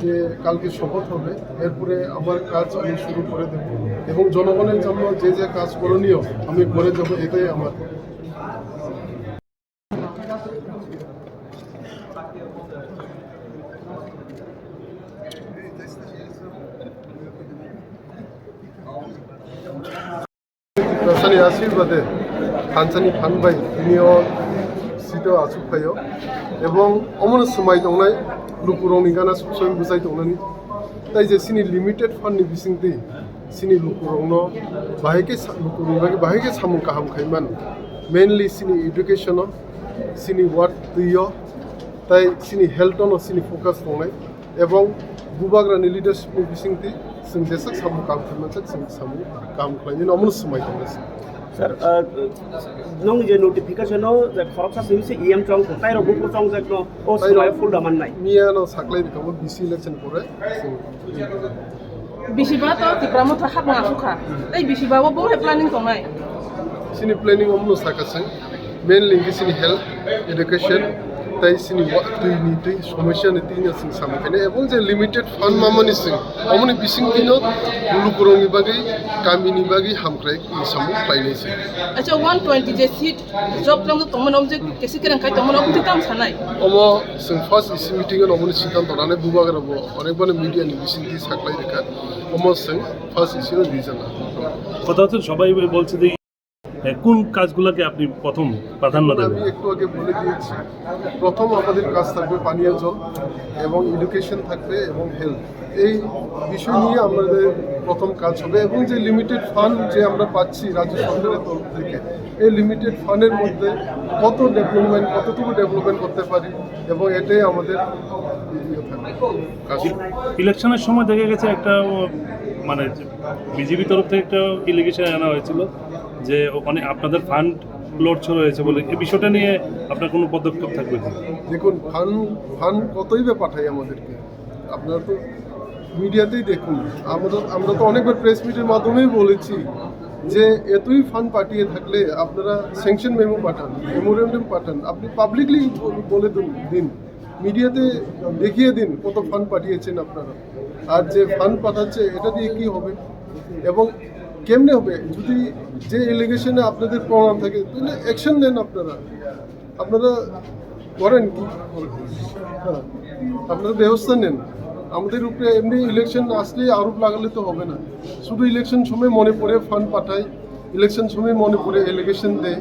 যে কালকে শপথ হবে, এরপরে আমার কাজ আমি শুরু করে দেব এবং জনগণের জন্য যে যে কাজ করণীয় আমি করে যাব, এটাই আমার। प्रसानि आशीर्बादे हानसानि फानबाय तिनियो सिटो आसुफायो एवं अमन समाय दंनाय लुकुरंनि गाना सबसय बुजाय दंनानि ताइ जे सिनि लिमिटेड फंडनि बिसिंति सिनि लुकुरंनो बाहायके लुकुरंनि बाहायके सामु काहाम खायमान मेनलि सिनि एडुकेशन सिनि वार्ड दैयो ताइ सिनि हेल्थनो सिनि फोकस दंनाय एवं बुबाग्रानि लिडारशिपनि बिसिंति जों जेसां सामु काम खालामनांगौ जों सामु काम खालामनायनि अमन समाय दंनाय सर नों जे नोटिफिकेशनाव जे खरबसा सिमिसे इएम चंग ताइ रगु चंग जे नो ओ समाय फुल दामान नाय मियानो साख्लाय दिखाबो बिसि इलेक्शन करे बिसिबा तो तिप्रामो था हाब नासुखा ताइ बिसिबाबो बहे प्लानिंग दंनाय सिनि प्लेनिंग अमनो साकासं मेनलि सिनि हेल्थ एडुकेशन ताइ सिनि दैनि दै समस्यानि दैनि सिं सामखायने एवं जे लिमिटेड फंड मामानि सिं अमनि बिसिं दिनो लुकुरंनि बागै गामिनि बागै हामख्राय सामु फ्लाइनायसै अच्छा 120 जे सीट जब लंग तमन जे केसे केरं खाय तमन अबति ताम सानाय अमो जों फार्स्ट इसी मीटिंग अमनि सिद्धांत लानानै बुबाग्राबो अनेकबानो मिडियानि बिसिं दि साख्लाय रेखा अमो जों फार्स्ट इसी রিজন কথা হচ্ছে সবাই বলছে যে কোন কাজগুলোকে আপনি প্রথম প্রাধান্য দেবেন? আমি একটু আগে বলে দিয়েছি, প্রথম আমাদের কাজ থাকবে পানীয় জল এবং এডুকেশন থাকবে এবং হেলথ, এই বিষয় নিয়ে আমাদের প্রথম কাজ হবে। এবং যে লিমিটেড ফান্ড যে আমরা পাচ্ছি রাজ্য সরকারের তরফ থেকে, এই লিমিটেড ফান্ডের মধ্যে কতটুকু ডেভেলপমেন্ট করতে পারি এবং এটাই আমাদের কাজ। ইলেকশনের সময় দেখা গেছে একটা মানে বিজেপি তরফ থেকে একটা ইলিগেশন আনা হয়েছিল যে ওখানে আপনাদের ফান্ড লড়ছড় হয়েছে বলে, এই বিষয়টা নিয়ে আপনার কোনো পদক্ষেপ থাকবে কি? দেখুন, ফান্ড কতই বা পাঠাই আমাদেরকে, আপনারা তো মিডিয়াতেই দেখুন, আমরা তো অনেকবার প্রেস মিটের মাধ্যমেই বলেছি যে এতই ফান্ড পাঠিয়ে থাকলে আপনারা স্যাংশন মেমো পাঠান, মেমোরেন্ডাম পাঠান, আপনি পাবলিকলি বলে দিন, মিডিয়াতে দেখিয়ে দিন কত ফান্ড পাঠিয়েছেন আপনারা, আর যে ফান্ড পাঠাচ্ছে এটা দিয়ে কী হবে এবং কেমনে হবে। যদি যে এলিগেশনে আপনাদের প্রমাণ থাকে তাহলে অ্যাকশন নেন, আপনারা করেন কি, হ্যাঁ আপনারা ব্যবস্থা নেন। আমাদের উপরে এমনি ইলেকশন আসলে আরোপ লাগালে তো হবে না, শুধু ইলেকশন সময় মনে পড়ে ফান্ড পাঠায়, ইলেকশন সময় মনে পড়ে এলিগেশন দেয়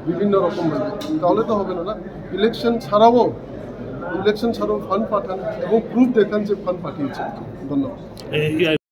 বিভিন্ন রকমভাবে, তাহলে তো হবে না। ইলেকশন ছাড়াও ফান্ড পাঠান এবং প্রুফ দেখান যে ফান্ড পাঠিয়েছে। ধন্যবাদ।